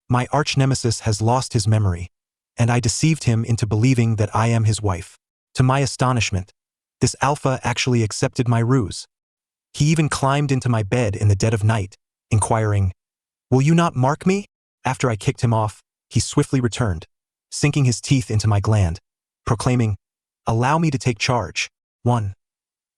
My arch-nemesis has lost his memory, and I deceived him into believing that I am his wife. To my astonishment, this alpha actually accepted my ruse. He even climbed into my bed in the dead of night, inquiring, "Will you not mark me?" After I kicked him off, he swiftly returned, sinking his teeth into my gland, proclaiming, "Allow me to take charge." 1.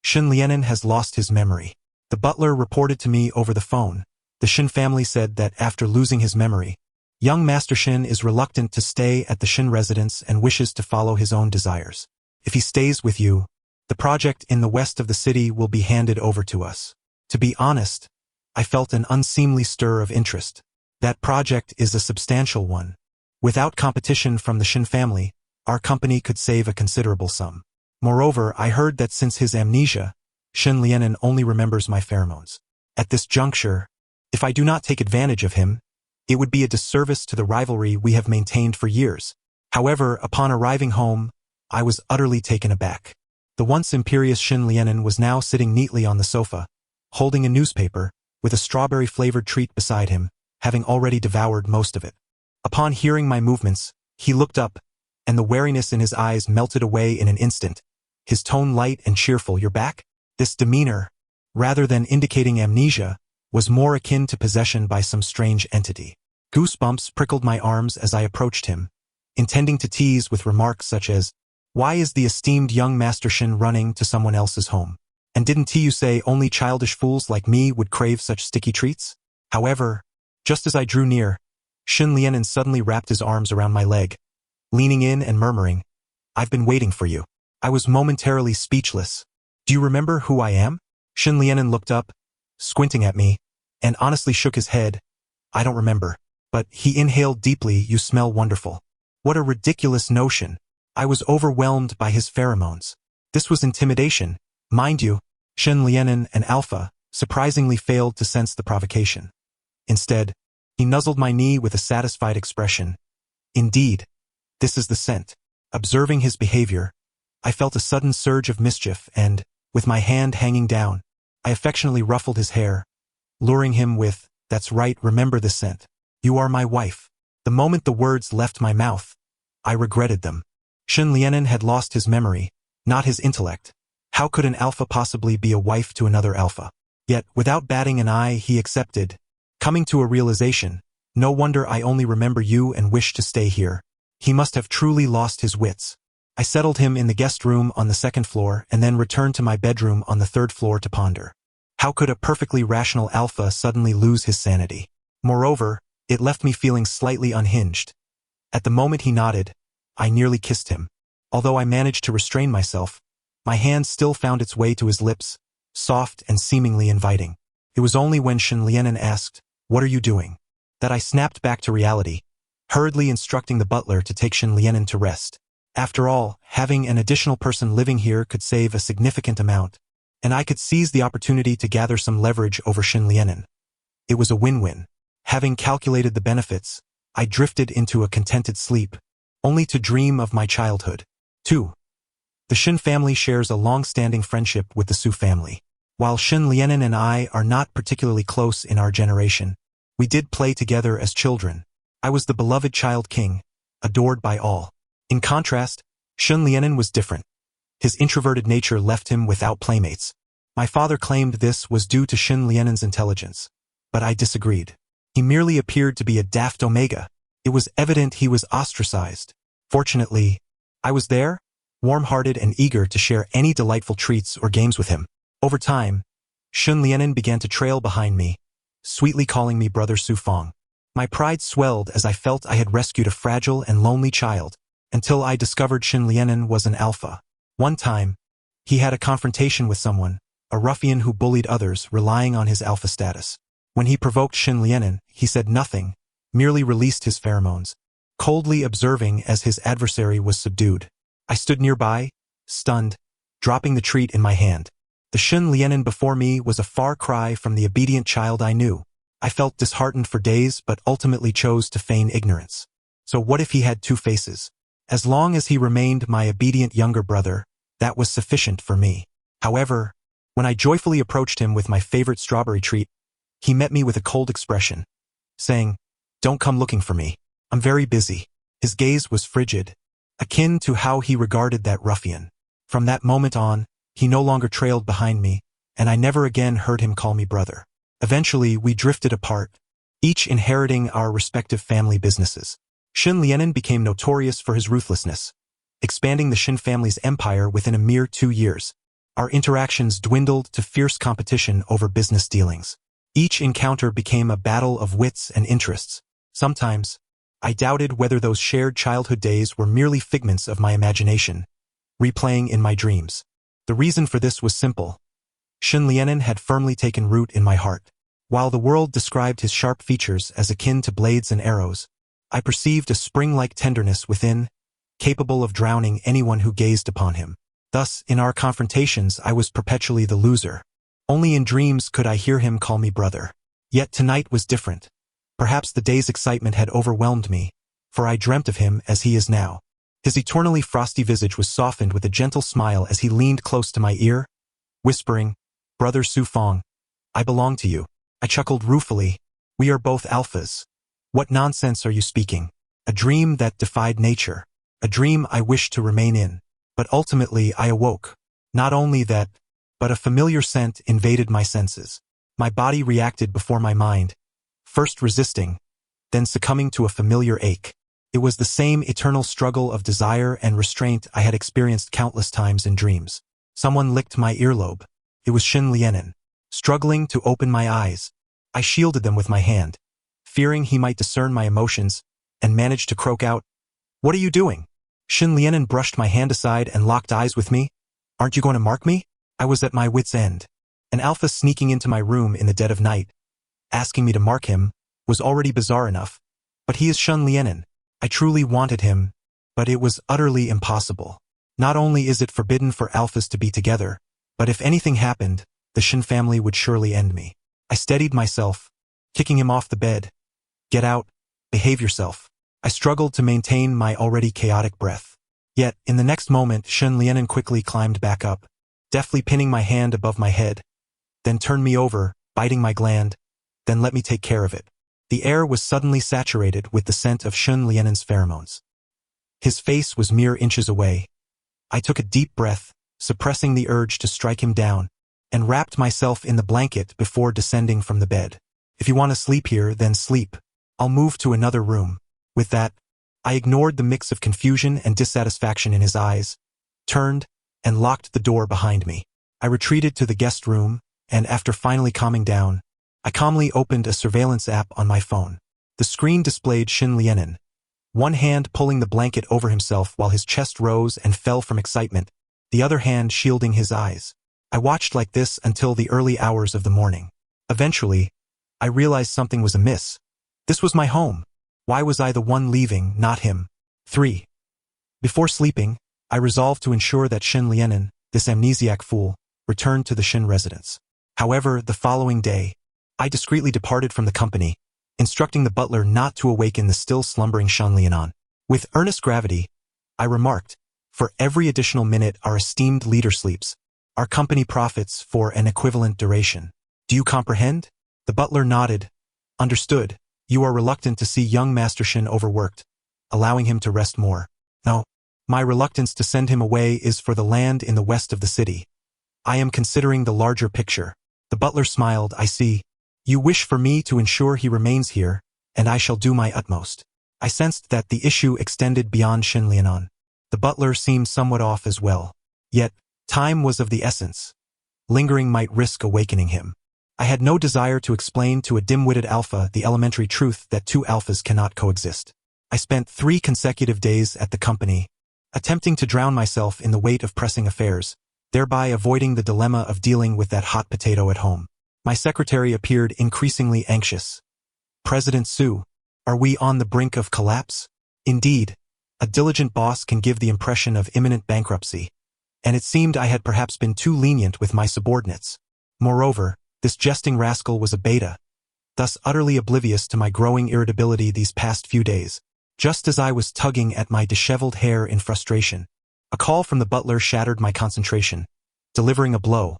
Shin Lienen has lost his memory. The butler reported to me over the phone. The Shin family said that after losing his memory, young Master Shin is reluctant to stay at the Shin residence and wishes to follow his own desires. If he stays with you, the project in the west of the city will be handed over to us. To be honest, I felt an unseemly stir of interest. That project is a substantial one. Without competition from the Shin family, our company could save a considerable sum. Moreover, I heard that since his amnesia, Shin Lienen only remembers my pheromones. At this juncture, if I do not take advantage of him, it would be a disservice to the rivalry we have maintained for years. However, upon arriving home, I was utterly taken aback. The once imperious Shin Lienen was now sitting neatly on the sofa, holding a newspaper, with a strawberry-flavored treat beside him, having already devoured most of it. Upon hearing my movements, he looked up, and the wariness in his eyes melted away in an instant, his tone light and cheerful. "You're back?" This demeanor, rather than indicating amnesia, was more akin to possession by some strange entity. Goosebumps prickled my arms as I approached him, intending to tease with remarks such as, "Why is the esteemed young Master Shin running to someone else's home? And didn't you say only childish fools like me would crave such sticky treats?" However, just as I drew near, Shin Lienen suddenly wrapped his arms around my leg, leaning in and murmuring, "I've been waiting for you." I was momentarily speechless. "Do you remember who I am?" Shin Lienen looked up, squinting at me, and honestly shook his head. "I don't remember." But he inhaled deeply. "You smell wonderful." What a ridiculous notion. I was overwhelmed by his pheromones. This was intimidation. Mind you, Shin Lienen and Alpha surprisingly failed to sense the provocation. Instead, he nuzzled my knee with a satisfied expression. "Indeed, this is the scent." Observing his behavior, I felt a sudden surge of mischief and, with my hand hanging down, I affectionately ruffled his hair, luring him with, "That's right, remember the scent. You are my wife." The moment the words left my mouth, I regretted them. Shin Lienen had lost his memory, not his intellect. How could an alpha possibly be a wife to another alpha? Yet, without batting an eye, he accepted, coming to a realization, "No wonder I only remember you and wish to stay here." He must have truly lost his wits. I settled him in the guest room on the second floor and then returned to my bedroom on the third floor to ponder. How could a perfectly rational alpha suddenly lose his sanity? Moreover, it left me feeling slightly unhinged. At the moment he nodded, I nearly kissed him. Although I managed to restrain myself, my hand still found its way to his lips, soft and seemingly inviting. It was only when Shin Lienen asked, "What are you doing?" that I snapped back to reality, hurriedly instructing the butler to take Shin Lienen to rest. After all, having an additional person living here could save a significant amount, and I could seize the opportunity to gather some leverage over Shin Lienen. It was a win-win. Having calculated the benefits, I drifted into a contented sleep, only to dream of my childhood. 2. The Shin family shares a long-standing friendship with the Su family. While Shin Lienen and I are not particularly close in our generation, we did play together as children. I was the beloved child king, adored by all. In contrast, Shin Lienen was different. His introverted nature left him without playmates. My father claimed this was due to Shin Lienen's intelligence, but I disagreed. He merely appeared to be a daft omega. It was evident he was ostracized. Fortunately, I was there, warm-hearted and eager to share any delightful treats or games with him. Over time, Shin Lienen began to trail behind me, sweetly calling me Brother Su Fong. My pride swelled as I felt I had rescued a fragile and lonely child, until I discovered Shin Lienen was an alpha. One time, he had a confrontation with someone, a ruffian who bullied others, relying on his alpha status. When he provoked Shin Lienen, he said nothing, merely released his pheromones, coldly observing as his adversary was subdued. I stood nearby, stunned, dropping the treat in my hand. The Shin Lienen before me was a far cry from the obedient child I knew. I felt disheartened for days but ultimately chose to feign ignorance. So what if he had two faces? As long as he remained my obedient younger brother, that was sufficient for me. However, when I joyfully approached him with my favorite strawberry treat, he met me with a cold expression, saying, Don't come looking for me. I'm very busy. His gaze was frigid, akin to how he regarded that ruffian. From that moment on, he no longer trailed behind me, and I never again heard him call me brother. Eventually, we drifted apart, each inheriting our respective family businesses. Shin Lianen became notorious for his ruthlessness, expanding the Shin family's empire within a mere 2 years. Our interactions dwindled to fierce competition over business dealings. Each encounter became a battle of wits and interests. Sometimes, I doubted whether those shared childhood days were merely figments of my imagination, replaying in my dreams. The reason for this was simple. Shin Lianen had firmly taken root in my heart. While the world described his sharp features as akin to blades and arrows, I perceived a spring-like tenderness within, capable of drowning anyone who gazed upon him. Thus, in our confrontations, I was perpetually the loser. Only in dreams could I hear him call me brother. Yet tonight was different. Perhaps the day's excitement had overwhelmed me, for I dreamt of him as he is now. His eternally frosty visage was softened with a gentle smile as he leaned close to my ear, whispering, "Brother Su Fong, I belong to you." I chuckled ruefully. "We are both alphas. What nonsense are you speaking? A dream that defied nature. A dream I wished to remain in. But ultimately I awoke. Not only that, but a familiar scent invaded my senses. My body reacted before my mind, first resisting, then succumbing to a familiar ache. It was the same eternal struggle of desire and restraint I had experienced countless times in dreams. Someone licked my earlobe. It was Shin Lianen. Struggling to open my eyes, I shielded them with my hand, fearing he might discern my emotions, and managed to croak out, "What are you doing?" Shin Lianen brushed my hand aside and locked eyes with me. "Aren't you going to mark me?" I was at my wit's end. An alpha sneaking into my room in the dead of night, asking me to mark him, was already bizarre enough. But he is Shin Lianen. I truly wanted him, but it was utterly impossible. Not only is it forbidden for alphas to be together, but if anything happened, the Shin family would surely end me. I steadied myself, kicking him off the bed. "Get out, behave yourself." I struggled to maintain my already chaotic breath. Yet, in the next moment, Shin Lianen quickly climbed back up, deftly pinning my hand above my head, then turned me over, biting my gland, then let me take care of it. The air was suddenly saturated with the scent of Shin Lianen's pheromones. His face was mere inches away. I took a deep breath, suppressing the urge to strike him down, and wrapped myself in the blanket before descending from the bed. "If you want to sleep here, then sleep. I'll move to another room." With that, I ignored the mix of confusion and dissatisfaction in his eyes, turned, and locked the door behind me. I retreated to the guest room, and after finally calming down, I calmly opened a surveillance app on my phone. The screen displayed Shin Lianen, one hand pulling the blanket over himself while his chest rose and fell from excitement, the other hand shielding his eyes. I watched like this until the early hours of the morning. Eventually, I realized something was amiss. This was my home. Why was I the one leaving, not him? 3. Before sleeping, I resolved to ensure that Shin Lianen, this amnesiac fool, returned to the Shin residence. However, the following day, I discreetly departed from the company, instructing the butler not to awaken the still slumbering Shin Lianen. With earnest gravity, I remarked, "For every additional minute our esteemed leader sleeps, our company profits for an equivalent duration. Do you comprehend?" The butler nodded. "Understood. You are reluctant to see young Master Shin overworked, allowing him to rest more." "No. My reluctance to send him away is for the land in the west of the city. I am considering the larger picture." The butler smiled. "I see. You wish for me to ensure he remains here, and I shall do my utmost." I sensed that the issue extended beyond Shin Lianen. The butler seemed somewhat off as well. Yet, time was of the essence. Lingering might risk awakening him. I had no desire to explain to a dim-witted alpha the elementary truth that two alphas cannot coexist. I spent 3 consecutive days at the company, attempting to drown myself in the weight of pressing affairs, thereby avoiding the dilemma of dealing with that hot potato at home. My secretary appeared increasingly anxious. "President Su, are we on the brink of collapse?" Indeed, a diligent boss can give the impression of imminent bankruptcy, and it seemed I had perhaps been too lenient with my subordinates. Moreover, this jesting rascal was a beta, thus utterly oblivious to my growing irritability these past few days. Just as I was tugging at my disheveled hair in frustration, a call from the butler shattered my concentration, delivering a blow.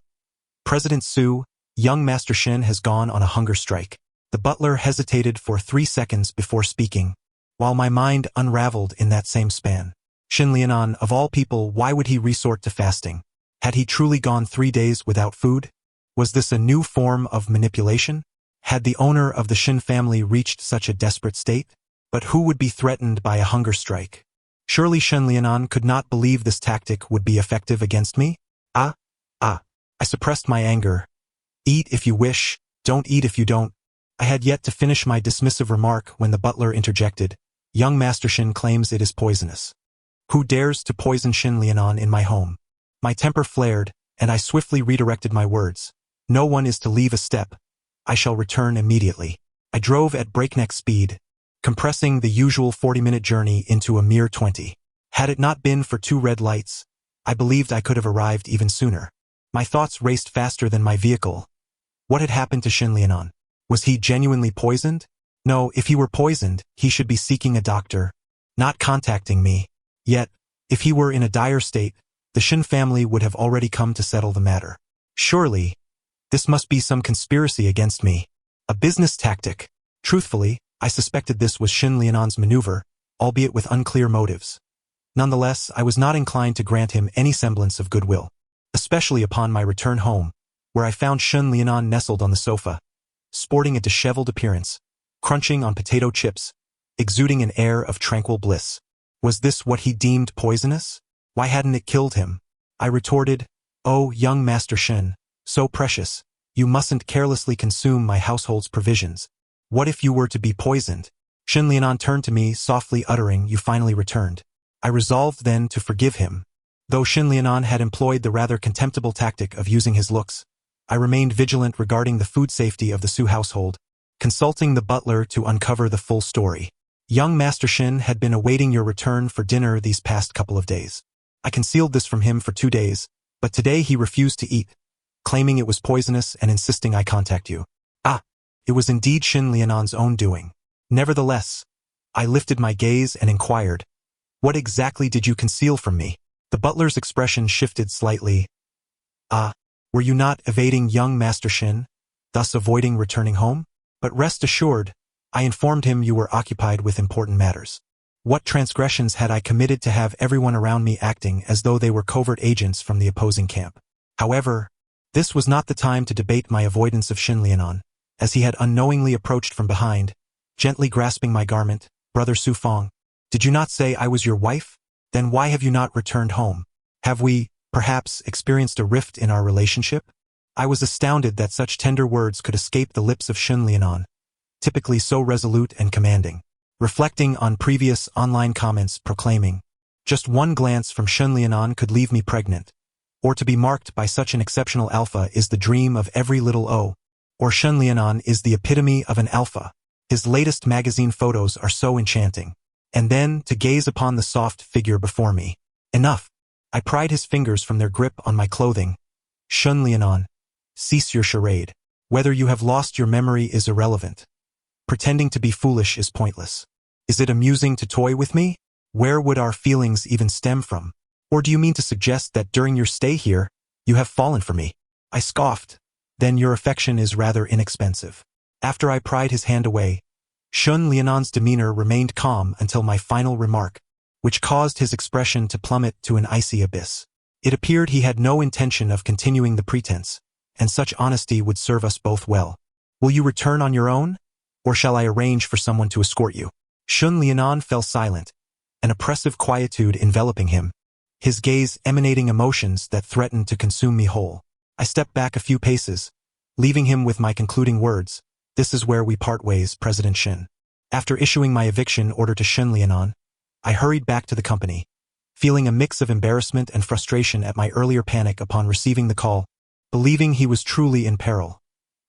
"President Su, young Master Shin has gone on a hunger strike." The butler hesitated for 3 seconds before speaking, while my mind unraveled in that same span. Shin Lianon, of all people, why would he resort to fasting? Had he truly gone 3 days without food? Was this a new form of manipulation? Had the owner of the Shin family reached such a desperate state? But who would be threatened by a hunger strike? Surely Shin Lianon could not believe this tactic would be effective against me? I suppressed my anger. Eat if you wish, don't eat if you don't. I had yet to finish my dismissive remark when the butler interjected. Young Master Shin claims it is poisonous. Who dares to poison Shin Lianon in my home? My temper flared, and I swiftly redirected my words. No one is to leave a step. I shall return immediately. I drove at breakneck speed, compressing the usual 40-minute journey into a mere 20. Had it not been for 2 red lights, I believed I could have arrived even sooner. My thoughts raced faster than my vehicle. What had happened to Shin Lianon? Was he genuinely poisoned? No, if he were poisoned, he should be seeking a doctor, not contacting me. Yet, if he were in a dire state, the Shin family would have already come to settle the matter. Surely, this must be some conspiracy against me. A business tactic. Truthfully, I suspected this was Shin Lianon's maneuver, albeit with unclear motives. Nonetheless, I was not inclined to grant him any semblance of goodwill, especially upon my return home, where I found Shin Lianon nestled on the sofa, sporting a disheveled appearance, crunching on potato chips, exuding an air of tranquil bliss. Was this what he deemed poisonous? Why hadn't it killed him? I retorted, "Oh, young Master Shin, so precious, you mustn't carelessly consume my household's provisions. What if you were to be poisoned?" Shin Lianon turned to me, softly uttering, "You finally returned." I resolved then to forgive him. Though Shin Lianon had employed the rather contemptible tactic of using his looks, I remained vigilant regarding the food safety of the Su household, consulting the butler to uncover the full story. Young Master Shin had been awaiting your return for dinner these past couple of days. I concealed this from him for 2 days, but today he refused to eat, claiming it was poisonous and insisting I contact you. It was indeed Shin Lianon's own doing. Nevertheless, I lifted my gaze and inquired, "What exactly did you conceal from me?" The butler's expression shifted slightly. Were you not evading young Master Shin, thus avoiding returning home? But rest assured, I informed him you were occupied with important matters. What transgressions had I committed to have everyone around me acting as though they were covert agents from the opposing camp? However, this was not the time to debate my avoidance of Shin Lianon, as he had unknowingly approached from behind, gently grasping my garment. "Brother Su Fong, did you not say I was your wife? Then why have you not returned home? Have we, perhaps, experienced a rift in our relationship?" I was astounded that such tender words could escape the lips of Shin Lianon, typically so resolute and commanding. Reflecting on previous online comments proclaiming, "Just one glance from Shin Lianon could leave me pregnant," or "To be marked by such an exceptional alpha is the dream of every little O," or "Shin Lianon is the epitome of an alpha. His latest magazine photos are so enchanting." And then, to gaze upon the soft figure before me. Enough. I pried his fingers from their grip on my clothing. "Shin Lianon, cease your charade. Whether you have lost your memory is irrelevant. Pretending to be foolish is pointless. Is it amusing to toy with me? Where would our feelings even stem from? Or do you mean to suggest that during your stay here, you have fallen for me?" I scoffed. "Then your affection is rather inexpensive." After I pried his hand away, Shin Lianon's demeanor remained calm until my final remark, which caused his expression to plummet to an icy abyss. It appeared he had no intention of continuing the pretense, and such honesty would serve us both well. "Will you return on your own? Or shall I arrange for someone to escort you?" Shin Lianon fell silent, an oppressive quietude enveloping him, his gaze emanating emotions that threatened to consume me whole. I stepped back a few paces, leaving him with my concluding words, "This is where we part ways, President Shin." After issuing my eviction order to Shin Lianon, I hurried back to the company, feeling a mix of embarrassment and frustration at my earlier panic upon receiving the call. Believing he was truly in peril,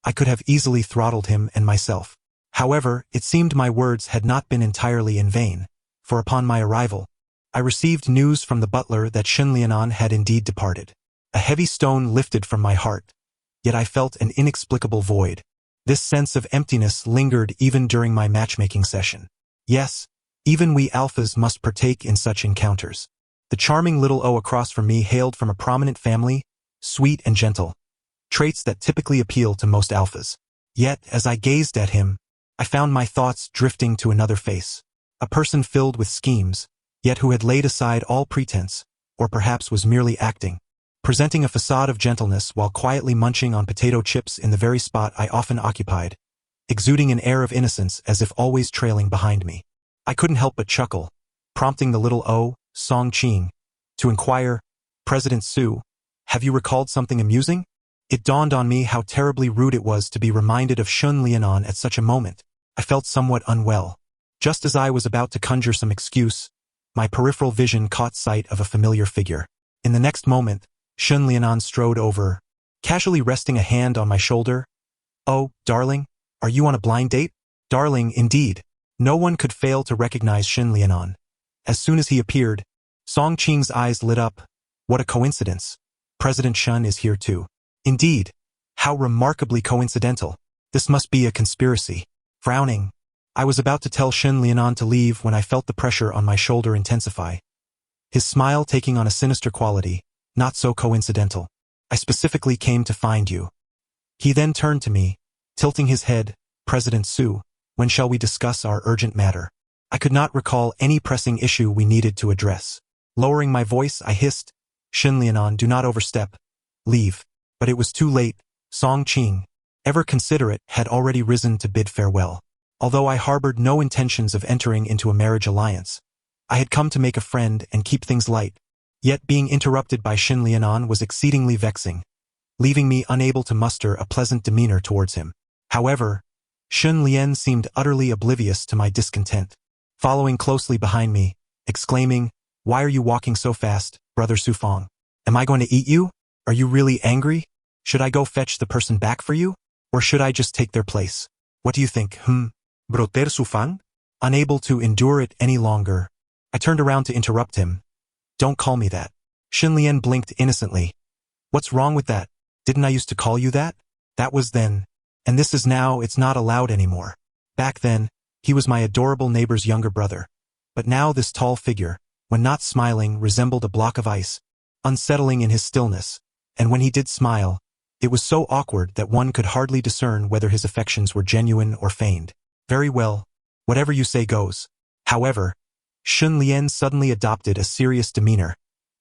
I could have easily throttled him and myself. However, it seemed my words had not been entirely in vain, for upon my arrival, I received news from the butler that Shin Lianon had indeed departed. A heavy stone lifted from my heart, yet I felt an inexplicable void. This sense of emptiness lingered even during my matchmaking session. Yes, even we alphas must partake in such encounters. The charming little O across from me hailed from a prominent family, sweet and gentle, traits that typically appeal to most alphas. Yet, as I gazed at him, I found my thoughts drifting to another face. A person filled with schemes, yet who had laid aside all pretense, or perhaps was merely acting, presenting a facade of gentleness while quietly munching on potato chips in the very spot I often occupied, exuding an air of innocence as if always trailing behind me. I couldn't help but chuckle, prompting the little Song Ching, to inquire, "President Su, have you recalled something amusing?" It dawned on me how terribly rude it was to be reminded of Shun Lianon at such a moment. I felt somewhat unwell. Just as I was about to conjure some excuse, my peripheral vision caught sight of a familiar figure. In the next moment, Shun Lianon strode over, casually resting a hand on my shoulder. "Oh, darling, are you on a blind date?" Darling, indeed. No one could fail to recognize Shun Lianon. As soon as he appeared, Song Ching's eyes lit up. What a coincidence. President Shun is here too. Indeed. How remarkably coincidental. This must be a conspiracy. Frowning, I was about to tell Shun Lianon to leave when I felt the pressure on my shoulder intensify. His smile taking on a sinister quality, not so coincidental. "I specifically came to find you." He then turned to me, tilting his head. "President Su, when shall we discuss our urgent matter?" I could not recall any pressing issue we needed to address. Lowering my voice, I hissed, "Shun Lianon, do not overstep. Leave." But it was too late. Song Ching, ever considerate, had already risen to bid farewell. Although I harbored no intentions of entering into a marriage alliance, I had come to make a friend and keep things light. Yet being interrupted by Shun Lianon was exceedingly vexing, leaving me unable to muster a pleasant demeanor towards him. However, Shun Lian seemed utterly oblivious to my discontent, following closely behind me, exclaiming, "Why are you walking so fast, Brother Sufong? Am I going to eat you? Are you really angry? Should I go fetch the person back for you? Or should I just take their place? What do you think, Brother Sufang?" Unable to endure it any longer, I turned around to interrupt him. "Don't call me that." Shun Lian blinked innocently. "What's wrong with that? Didn't I used to call you that? That was then. And this is now. It's not allowed anymore. Back then, he was my adorable neighbor's younger brother. But now this tall figure, when not smiling, resembled a block of ice, unsettling in his stillness, and when he did smile, it was so awkward that one could hardly discern whether his affections were genuine or feigned. "Very well. Whatever you say goes." However, Shun Lian suddenly adopted a serious demeanor,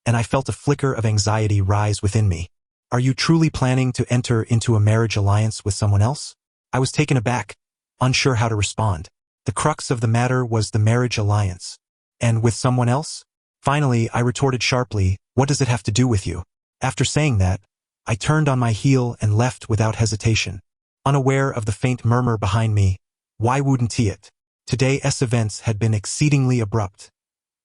and I felt a flicker of anxiety rise within me. "Are you truly planning to enter into a marriage alliance with someone else?" I was taken aback, unsure how to respond. The crux of the matter was the marriage alliance. "And with someone else?" Finally, I retorted sharply, "What does it have to do with you?" After saying that, I turned on my heel and left without hesitation, unaware of the faint murmur behind me. Why wouldn't he it? Today's events had been exceedingly abrupt.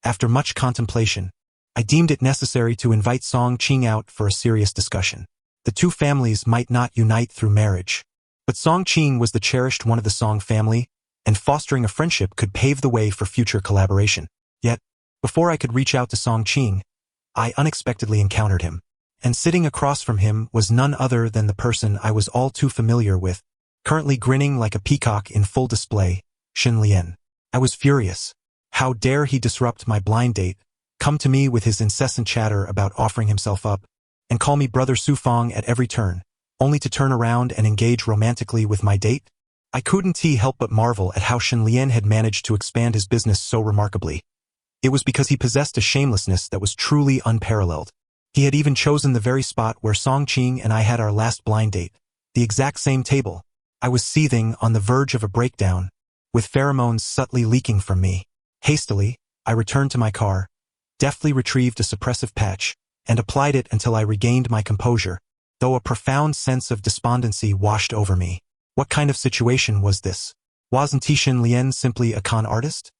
After much contemplation, I deemed it necessary to invite Song Ching out for a serious discussion. The two families might not unite through marriage, but Song Ching was the cherished one of the Song family, and fostering a friendship could pave the way for future collaboration. Yet, before I could reach out to Song Ching, I unexpectedly encountered him. And sitting across from him was none other than the person I was all too familiar with, currently grinning like a peacock in full display, Shun Lian. I was furious. How dare he disrupt my blind date, come to me with his incessant chatter about offering himself up, and call me Brother Sufong at every turn, only to turn around and engage romantically with my date? I couldn't help but marvel at how Shun Lian had managed to expand his business so remarkably. It was because he possessed a shamelessness that was truly unparalleled. He had even chosen the very spot where Song Ching and I had our last blind date, the exact same table. I was seething, on the verge of a breakdown, with pheromones subtly leaking from me. Hastily, I returned to my car, deftly retrieved a suppressive patch, and applied it until I regained my composure, though a profound sense of despondency washed over me. What kind of situation was this? Wasn't Shun Lian simply a con artist?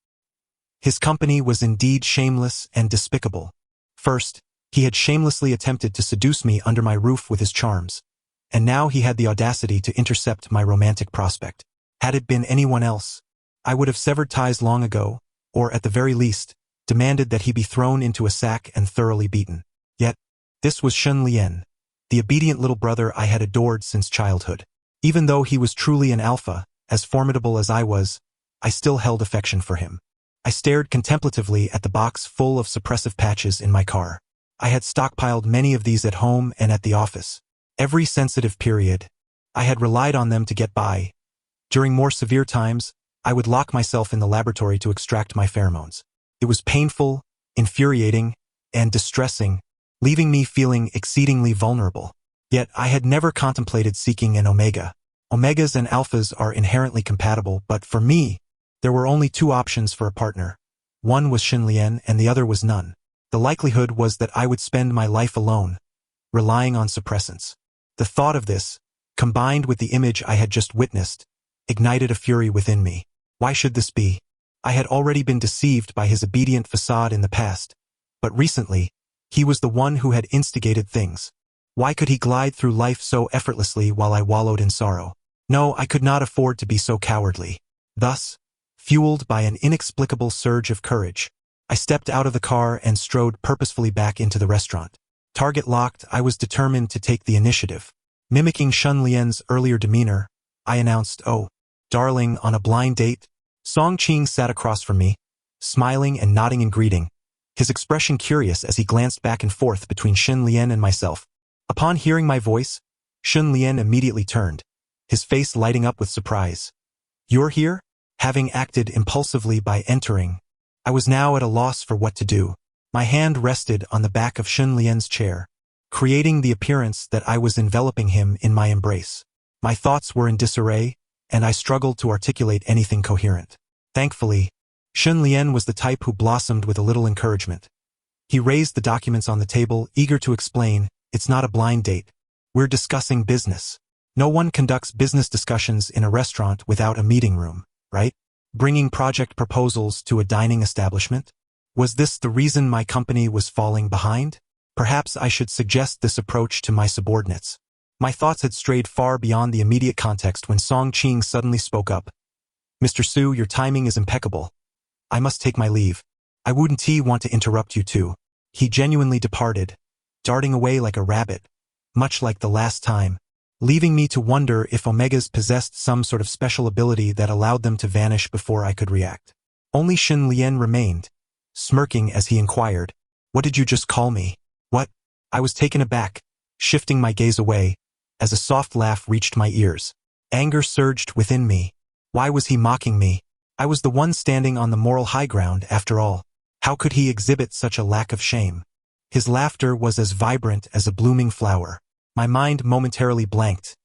His company was indeed shameless and despicable. First, he had shamelessly attempted to seduce me under my roof with his charms, and now he had the audacity to intercept my romantic prospect. Had it been anyone else, I would have severed ties long ago, or at the very least, demanded that he be thrown into a sack and thoroughly beaten. Yet, this was Shun Lian, the obedient little brother I had adored since childhood. Even though he was truly an alpha, as formidable as I was, I still held affection for him. I stared contemplatively at the box full of suppressive patches in my car. I had stockpiled many of these at home and at the office. Every sensitive period, I had relied on them to get by. During more severe times, I would lock myself in the laboratory to extract my pheromones. It was painful, infuriating, and distressing, leaving me feeling exceedingly vulnerable. Yet I had never contemplated seeking an omega. Omegas and alphas are inherently compatible, but for me, there were only two options for a partner. One was Xinlian and the other was none. The likelihood was that I would spend my life alone, relying on suppressants. The thought of this, combined with the image I had just witnessed, ignited a fury within me. Why should this be? I had already been deceived by his obedient facade in the past, but recently, he was the one who had instigated things. Why could he glide through life so effortlessly while I wallowed in sorrow? No, I could not afford to be so cowardly. Thus, fueled by an inexplicable surge of courage, I stepped out of the car and strode purposefully back into the restaurant. Target locked, I was determined to take the initiative. Mimicking Xinlian's earlier demeanor, I announced, "Oh, darling, on a blind date?" Song Qing sat across from me, smiling and nodding in greeting, his expression curious as he glanced back and forth between Xinlian and myself. Upon hearing my voice, Xinlian immediately turned, his face lighting up with surprise. "You're here?" Having acted impulsively by entering, I was now at a loss for what to do. My hand rested on the back of Xinlian's chair, creating the appearance that I was enveloping him in my embrace. My thoughts were in disarray, and I struggled to articulate anything coherent. Thankfully, Xinlian was the type who blossomed with a little encouragement. He raised the documents on the table, eager to explain, "It's not a blind date. We're discussing business. No one conducts business discussions in a restaurant without a meeting room, right? Bringing project proposals to a dining establishment? Was this the reason my company was falling behind? Perhaps I should suggest this approach to my subordinates." My thoughts had strayed far beyond the immediate context when Song Qing suddenly spoke up. "Mr. Su, your timing is impeccable. I must take my leave. I wouldn't want to interrupt you too." He genuinely departed, darting away like a rabbit, much like the last time, leaving me to wonder if omegas possessed some sort of special ability that allowed them to vanish before I could react. Only Xinlian remained, smirking as he inquired, "What did you just call me?" "What?" I was taken aback, shifting my gaze away, as a soft laugh reached my ears. Anger surged within me. Why was he mocking me? I was the one standing on the moral high ground, after all. How could he exhibit such a lack of shame? His laughter was as vibrant as a blooming flower. My mind momentarily blanked.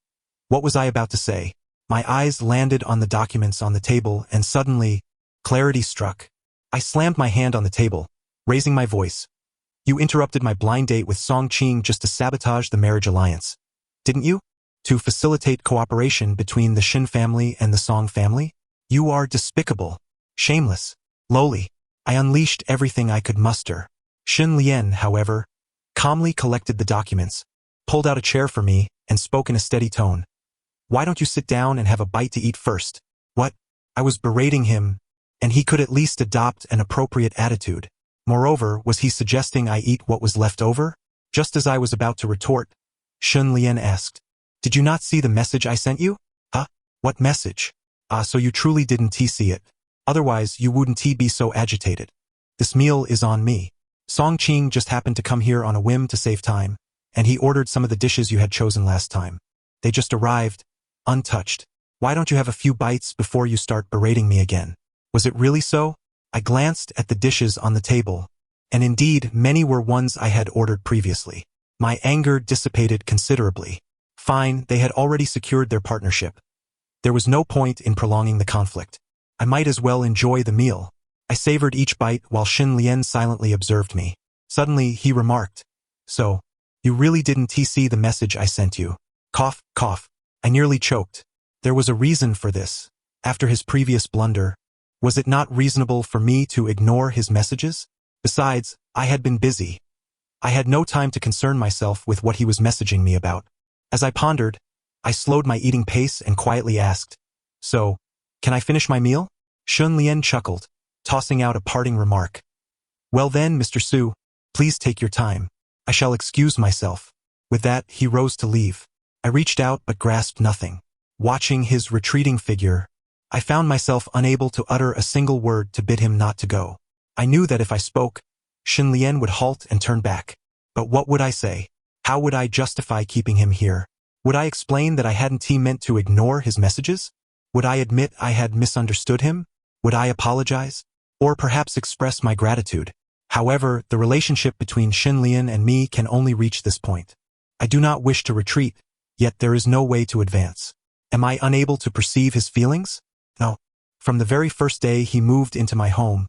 What was I about to say? My eyes landed on the documents on the table, and suddenly, clarity struck. I slammed my hand on the table, raising my voice. "You interrupted my blind date with Song Qing just to sabotage the marriage alliance, didn't you? To facilitate cooperation between the Xin family and the Song family? You are despicable, shameless, lowly." I unleashed everything I could muster. Xinlian, however, calmly collected the documents, pulled out a chair for me, and spoke in a steady tone. "Why don't you sit down and have a bite to eat first?" What? I was berating him, and he could at least adopt an appropriate attitude. Moreover, was he suggesting I eat what was left over? Just as I was about to retort, Xinlian asked, "Did you not see the message I sent you?" "Huh? What message?" "Ah, so you truly didn't see it. Otherwise, you wouldn't be so agitated. This meal is on me. Song Qing just happened to come here on a whim to save time, and he ordered some of the dishes you had chosen last time. They just arrived, untouched. Why don't you have a few bites before you start berating me again?" Was it really so? I glanced at the dishes on the table, and indeed many were ones I had ordered previously. My anger dissipated considerably. Fine, they had already secured their partnership. There was no point in prolonging the conflict. I might as well enjoy the meal. I savored each bite while Xinlian silently observed me. Suddenly, he remarked, "So, you really didn't see the message I sent you?" Cough, cough. I nearly choked. There was a reason for this. After his previous blunder, was it not reasonable for me to ignore his messages? Besides, I had been busy. I had no time to concern myself with what he was messaging me about. As I pondered, I slowed my eating pace and quietly asked, "So, can I finish my meal?" Xinlian chuckled, tossing out a parting remark. "Well then, Mr. Su, please take your time. I shall excuse myself." With that, he rose to leave. I reached out but grasped nothing. Watching his retreating figure, I found myself unable to utter a single word to bid him not to go. I knew that if I spoke, Xinlian would halt and turn back. But what would I say? How would I justify keeping him here? Would I explain that I hadn't meant to ignore his messages? Would I admit I had misunderstood him? Would I apologize? Or perhaps express my gratitude? However, the relationship between Xinlian and me can only reach this point. I do not wish to retreat, yet there is no way to advance. Am I unable to perceive his feelings? No. From the very first day he moved into my home,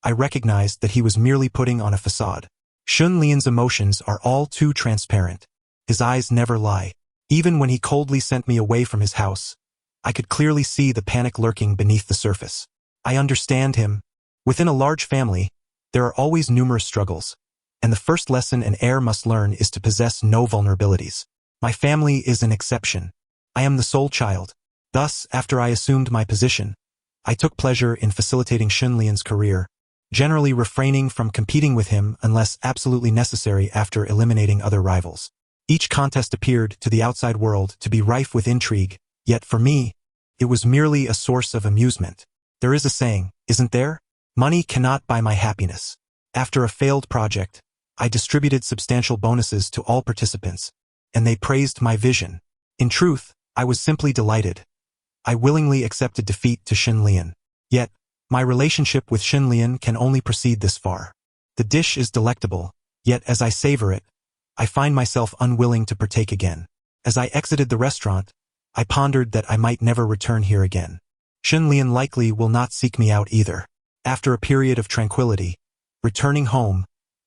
I recognized that he was merely putting on a facade. Xinlian's emotions are all too transparent. His eyes never lie. Even when he coldly sent me away from his house, I could clearly see the panic lurking beneath the surface. I understand him. Within a large family, there are always numerous struggles, and the first lesson an heir must learn is to possess no vulnerabilities. My family is an exception. I am the sole child. Thus, after I assumed my position, I took pleasure in facilitating Xinlian's career, generally refraining from competing with him unless absolutely necessary after eliminating other rivals. Each contest appeared to the outside world to be rife with intrigue, yet for me, it was merely a source of amusement. There is a saying, isn't there? Money cannot buy my happiness. After a failed project, I distributed substantial bonuses to all participants, and they praised my vision. In truth, I was simply delighted. I willingly accepted defeat to Xinlian. Yet, my relationship with Xinlian can only proceed this far. The dish is delectable, yet as I savor it, I find myself unwilling to partake again. As I exited the restaurant, I pondered that I might never return here again. Xinlian likely will not seek me out either. After a period of tranquility, returning home,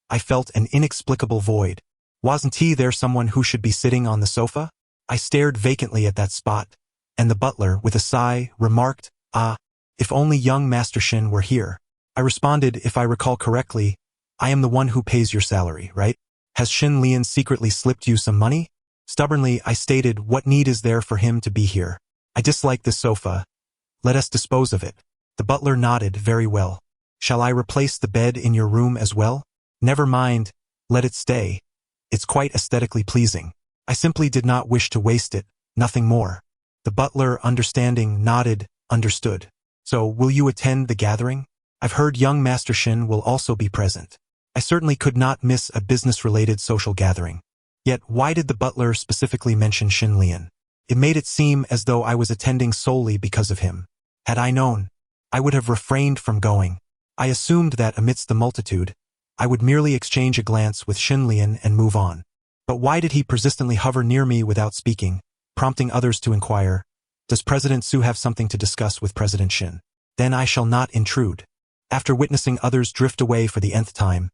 I felt an inexplicable void. Wasn't there someone who should be sitting on the sofa? I stared vacantly at that spot, and the butler, with a sigh, remarked, "Ah, if only young Master Xin were here." I responded, "If I recall correctly, I am the one who pays your salary, right? Has Xinlian secretly slipped you some money?" Stubbornly, I stated, "What need is there for him to be here? I dislike this sofa. Let us dispose of it." The butler nodded. "Very well. Shall I replace the bed in your room as well?" "Never mind, let it stay. It's quite aesthetically pleasing. I simply did not wish to waste it, nothing more." The butler, understanding, nodded. "Understood. So, will you attend the gathering? I've heard young Master Xin will also be present." I certainly could not miss a business-related social gathering. Yet why did the butler specifically mention Xinlian? It made it seem as though I was attending solely because of him. Had I known, I would have refrained from going. I assumed that amidst the multitude, I would merely exchange a glance with Xinlian and move on. But why did he persistently hover near me without speaking, prompting others to inquire, "Does President Su have something to discuss with President Xin? Then I shall not intrude." After witnessing others drift away for the nth time,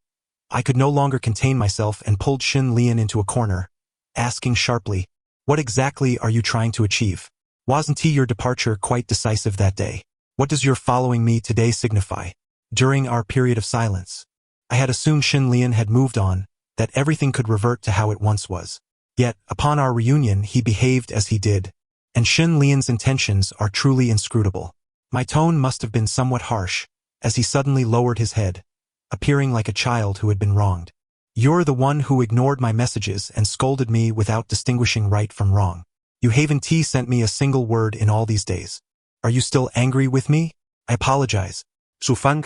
I could no longer contain myself and pulled Xinlian into a corner, asking sharply, "What exactly are you trying to achieve? Wasn't your departure quite decisive that day? What does your following me today signify?" During our period of silence, I had assumed Xinlian had moved on, that everything could revert to how it once was. Yet, upon our reunion he behaved as he did, and Xinlian's intentions are truly inscrutable. My tone must have been somewhat harsh, as he suddenly lowered his head, appearing like a child who had been wronged. "You're the one who ignored my messages and scolded me without distinguishing right from wrong. You haven't sent me a single word in all these days. Are you still angry with me? I apologize." Sufang.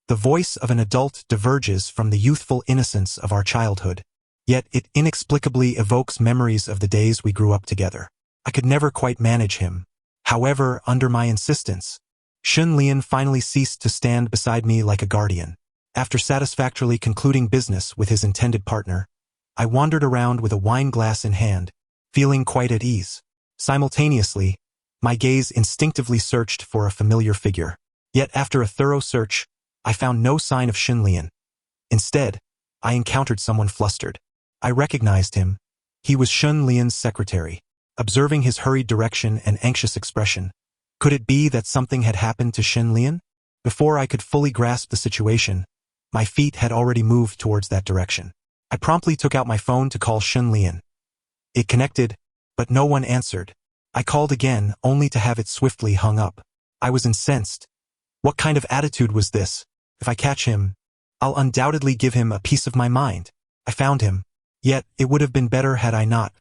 The voice of an adult diverges from the youthful innocence of our childhood, yet it inexplicably evokes memories of the days we grew up together. I could never quite manage him. However, under my insistence, Xinlian finally ceased to stand beside me like a guardian. After satisfactorily concluding business with his intended partner, I wandered around with a wine glass in hand, feeling quite at ease. Simultaneously, my gaze instinctively searched for a familiar figure. Yet after a thorough search, I found no sign of Xinlian. Instead, I encountered someone flustered. I recognized him. He was Xinlian's secretary. Observing his hurried direction and anxious expression, could it be that something had happened to Xinlian? Before I could fully grasp the situation, my feet had already moved towards that direction. I promptly took out my phone to call Xinlian. It connected, but no one answered. I called again, only to have it swiftly hung up. I was incensed. What kind of attitude was this? If I catch him, I'll undoubtedly give him a piece of my mind. I found him. Yet, it would have been better had I not,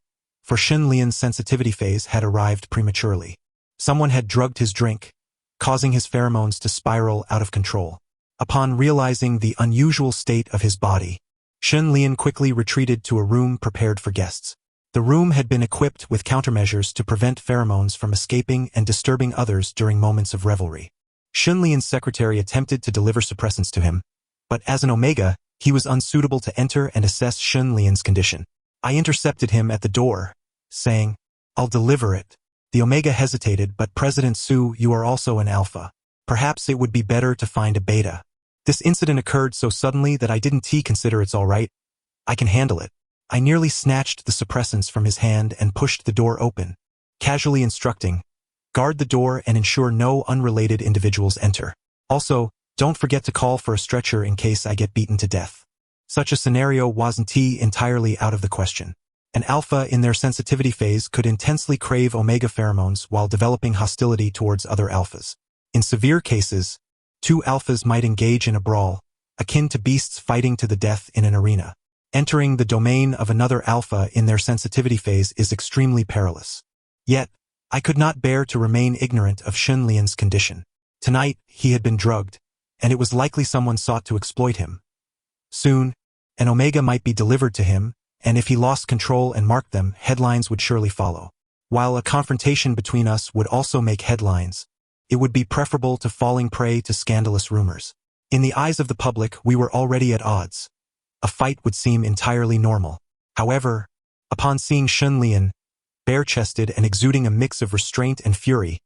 for Xinlian's sensitivity phase had arrived prematurely. Someone had drugged his drink, causing his pheromones to spiral out of control. Upon realizing the unusual state of his body, Xinlian quickly retreated to a room prepared for guests. The room had been equipped with countermeasures to prevent pheromones from escaping and disturbing others during moments of revelry. Shunlian's secretary attempted to deliver suppressants to him, but as an Omega, he was unsuitable to enter and assess Shunlian's condition. I intercepted him at the door, saying, "I'll deliver it." The Omega hesitated, "But President Su, you are also an Alpha. Perhaps it would be better to find a Beta." This incident occurred so suddenly that I didn't consider it's all right. I can handle it. I nearly snatched the suppressants from his hand and pushed the door open, casually instructing, "Guard the door and ensure no unrelated individuals enter. Also, don't forget to call for a stretcher in case I get beaten to death." Such a scenario wasn't entirely out of the question. An Alpha in their sensitivity phase could intensely crave Omega pheromones while developing hostility towards other Alphas. In severe cases, two Alphas might engage in a brawl, akin to beasts fighting to the death in an arena. Entering the domain of another Alpha in their sensitivity phase is extremely perilous. Yet, I could not bear to remain ignorant of Shunlian's condition. Tonight, he had been drugged, and it was likely someone sought to exploit him. Soon, an Omega might be delivered to him, and if he lost control and marked them, headlines would surely follow. While a confrontation between us would also make headlines, it would be preferable to falling prey to scandalous rumors. In the eyes of the public, we were already at odds. A fight would seem entirely normal. However, upon seeing Shunlian, bare-chested and exuding a mix of restraint and fury,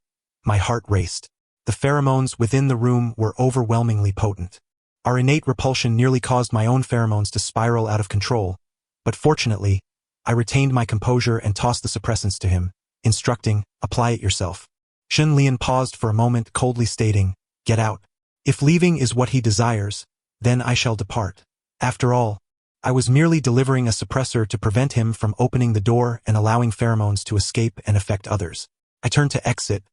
my heart raced. The pheromones within the room were overwhelmingly potent. Our innate repulsion nearly caused my own pheromones to spiral out of control, but fortunately, I retained my composure and tossed the suppressants to him, instructing, "Apply it yourself." Shunlian paused for a moment, coldly stating, "Get out. If leaving is what he desires, then I shall depart." After all, I was merely delivering a suppressor to prevent him from opening the door and allowing pheromones to escape and affect others. I turned to exit,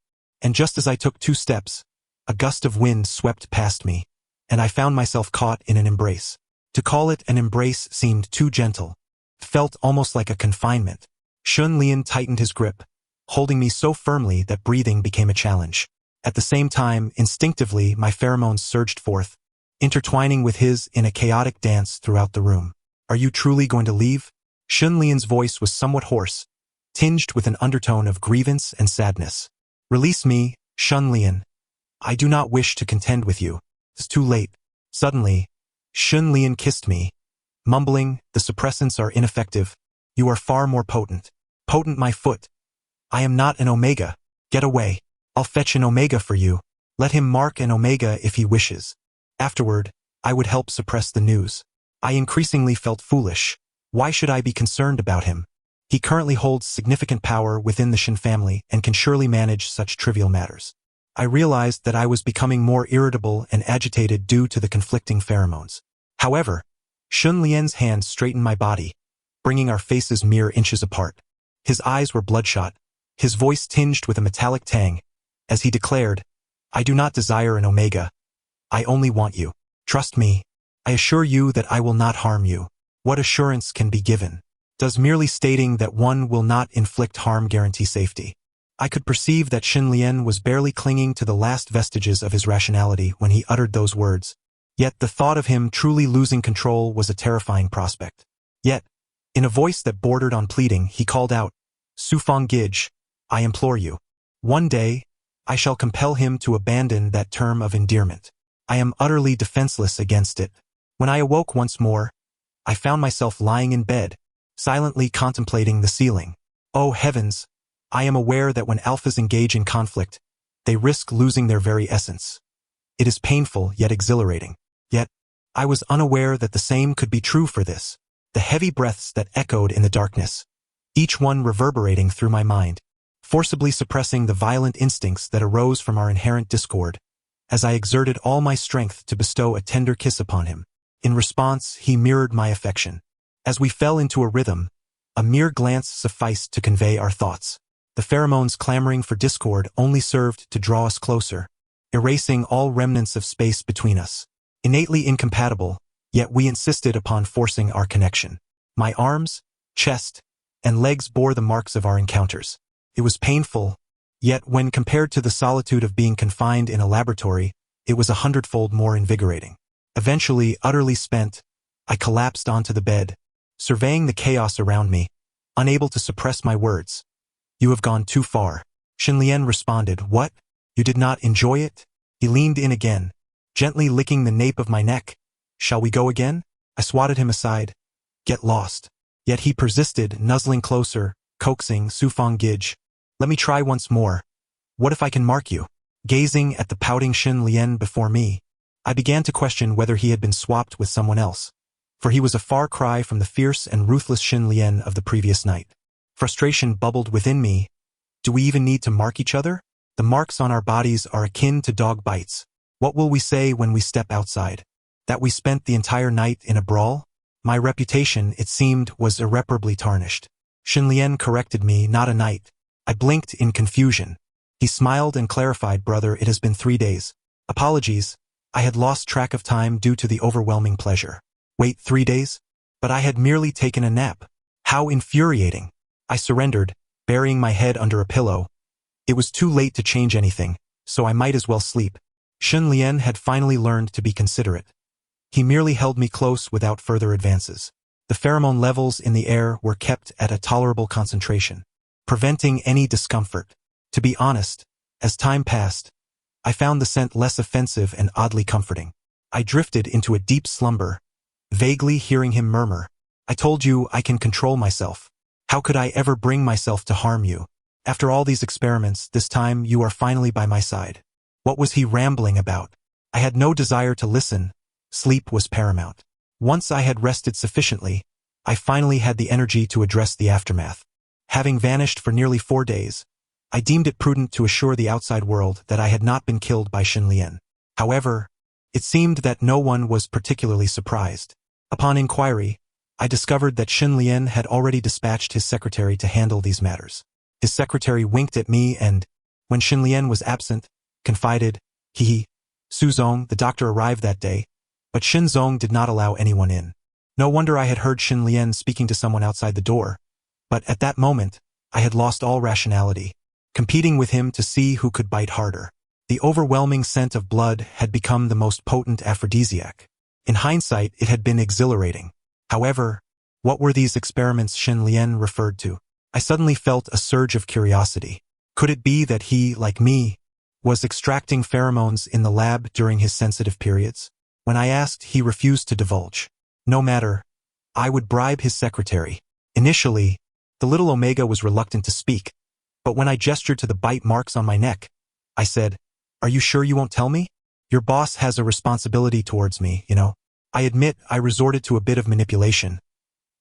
and just as I took 2 steps, a gust of wind swept past me, and I found myself caught in an embrace. To call it an embrace seemed too gentle. It felt almost like a confinement. Shunlian tightened his grip, holding me so firmly that breathing became a challenge. At the same time, instinctively, my pheromones surged forth, intertwining with his in a chaotic dance throughout the room. "Are you truly going to leave?" Shunlian's voice was somewhat hoarse, tinged with an undertone of grievance and sadness. "Release me, Shunlian. I do not wish to contend with you. It's too late." Suddenly, Shunlian kissed me, mumbling, "The suppressants are ineffective. You are far more potent." "Potent, my foot. I am not an Omega. Get away. I'll fetch an Omega for you. Let him mark an Omega if he wishes. Afterward, I would help suppress the news." I increasingly felt foolish. Why should I be concerned about him? He currently holds significant power within the Shin family and can surely manage such trivial matters. I realized that I was becoming more irritable and agitated due to the conflicting pheromones. However, Shunlian's hand straightened my body, bringing our faces mere inches apart. His eyes were bloodshot, his voice tinged with a metallic tang, as he declared, "I do not desire an Omega. I only want you. Trust me. I assure you that I will not harm you." What assurance can be given? Does merely stating that one will not inflict harm guarantee safety? I could perceive that Shunlian was barely clinging to the last vestiges of his rationality when he uttered those words. Yet the thought of him truly losing control was a terrifying prospect. Yet, in a voice that bordered on pleading, he called out, "Sufong Gij, I implore you. One day, I shall compel him to abandon that term of endearment. I am utterly defenseless against it." When I awoke once more, I found myself lying in bed, silently contemplating the ceiling. Oh heavens, I am aware that when Alphas engage in conflict, they risk losing their very essence. It is painful yet exhilarating. Yet, I was unaware that the same could be true for this. The heavy breaths that echoed in the darkness, each one reverberating through my mind, forcibly suppressing the violent instincts that arose from our inherent discord, as I exerted all my strength to bestow a tender kiss upon him. In response, he mirrored my affection. As we fell into a rhythm, a mere glance sufficed to convey our thoughts. The pheromones clamoring for discord only served to draw us closer, erasing all remnants of space between us. Innately incompatible, yet we insisted upon forcing our connection. My arms, chest, and legs bore the marks of our encounters. It was painful, yet when compared to the solitude of being confined in a laboratory, it was 100-fold more invigorating. Eventually, utterly spent, I collapsed onto the bed, surveying the chaos around me, unable to suppress my words. You have gone too far. Shen Lian responded, What? You did not enjoy it? He leaned in again, gently licking the nape of my neck. Shall we go again? I swatted him aside. Get lost. Yet he persisted, nuzzling closer, coaxing, Sufang Gij. Let me try once more. What if I can mark you? Gazing at the pouting Shen Lian before me, I began to question whether he had been swapped with someone else, for he was a far cry from the fierce and ruthless Shen Lian of the previous night. Frustration bubbled within me. Do we even need to mark each other? The marks on our bodies are akin to dog bites. What will we say when we step outside? That we spent the entire night in a brawl? My reputation, it seemed, was irreparably tarnished. Shen Lian corrected me, not a night. I blinked in confusion. He smiled and clarified, Brother, it has been 3 days. Apologies. I had lost track of time due to the overwhelming pleasure. Wait, 3 days? But I had merely taken a nap. How infuriating. I surrendered, burying my head under a pillow. It was too late to change anything, so I might as well sleep. Shen Lian had finally learned to be considerate. He merely held me close without further advances. The pheromone levels in the air were kept at a tolerable concentration, preventing any discomfort. To be honest, as time passed, I found the scent less offensive and oddly comforting. I drifted into a deep slumber, vaguely hearing him murmur, I told you I can control myself. How could I ever bring myself to harm you? After all these experiments, this time you are finally by my side. What was he rambling about? I had no desire to listen. Sleep was paramount. Once I had rested sufficiently, I finally had the energy to address the aftermath. Having vanished for nearly 4 days, I deemed it prudent to assure the outside world that I had not been killed by Shen Lian. However, it seemed that no one was particularly surprised. Upon inquiry, I discovered that Shen Lian had already dispatched his secretary to handle these matters. His secretary winked at me and, when Shen Lian was absent, confided, Su Zong, the doctor arrived that day, but Shen Zong did not allow anyone in. No wonder I had heard Shen Lian speaking to someone outside the door, but at that moment, I had lost all rationality, competing with him to see who could bite harder. The overwhelming scent of blood had become the most potent aphrodisiac. In hindsight, it had been exhilarating. However, what were these experiments Shen Lian referred to? I suddenly felt a surge of curiosity. Could it be that he, like me, was extracting pheromones in the lab during his sensitive periods? When I asked, he refused to divulge. No matter, I would bribe his secretary. Initially, the little Omega was reluctant to speak, but when I gestured to the bite marks on my neck, I said, Are you sure you won't tell me? Your boss has a responsibility towards me, you know. I admit I resorted to a bit of manipulation.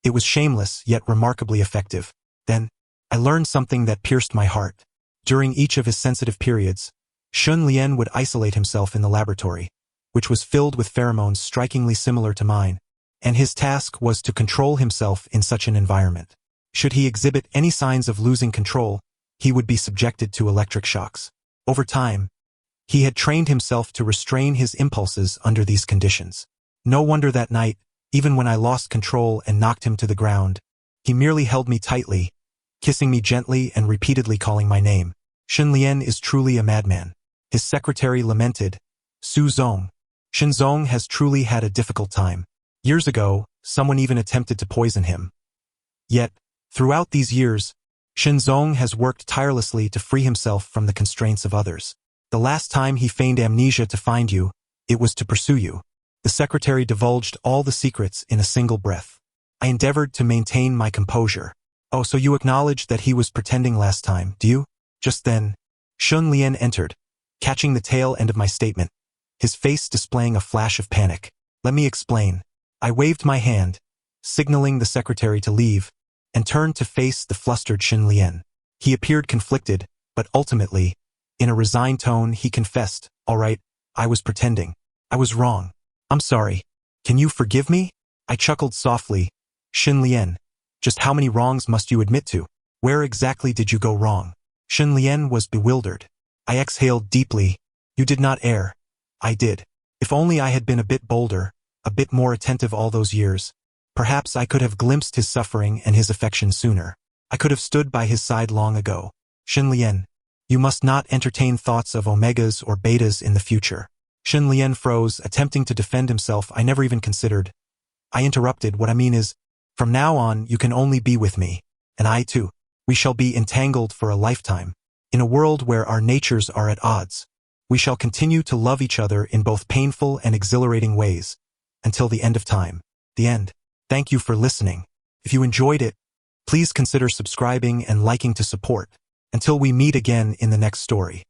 It was shameless, yet remarkably effective. Then, I learned something that pierced my heart. During each of his sensitive periods, Shen Lian would isolate himself in the laboratory, which was filled with pheromones strikingly similar to mine, and his task was to control himself in such an environment. Should he exhibit any signs of losing control, he would be subjected to electric shocks. Over time, he had trained himself to restrain his impulses under these conditions. No wonder that night, even when I lost control and knocked him to the ground, he merely held me tightly, kissing me gently and repeatedly calling my name. Shen Lian is truly a madman. His secretary lamented, Su Zong. Shen Zong has truly had a difficult time. Years ago, someone even attempted to poison him. Yet, throughout these years, Shen Zong has worked tirelessly to free himself from the constraints of others. The last time he feigned amnesia to find you, it was to pursue you. The secretary divulged all the secrets in a single breath. I endeavored to maintain my composure. Oh, so you acknowledge that he was pretending last time, do you? Just then, Shen Lian entered, catching the tail end of my statement, his face displaying a flash of panic. Let me explain. I waved my hand, signaling the secretary to leave, and turned to face the flustered Shen Lian. He appeared conflicted, but ultimately, in a resigned tone, he confessed, All right, I was pretending. I was wrong. I'm sorry. Can you forgive me? I chuckled softly. Shen Lian, just how many wrongs must you admit to? Where exactly did you go wrong? Shen Lian was bewildered. I exhaled deeply. You did not err. I did. If only I had been a bit bolder, a bit more attentive all those years. Perhaps I could have glimpsed his suffering and his affection sooner. I could have stood by his side long ago. Shen Lian, you must not entertain thoughts of omegas or betas in the future. Shen Lian froze, attempting to defend himself. I never even considered. I interrupted. What I mean is, from now on, you can only be with me. and I too. We shall be entangled for a lifetime. In a world where our natures are at odds, we shall continue to love each other in both painful and exhilarating ways, until the end of time. The end. Thank you for listening. If you enjoyed it, please consider subscribing and liking to support. Until we meet again in the next story.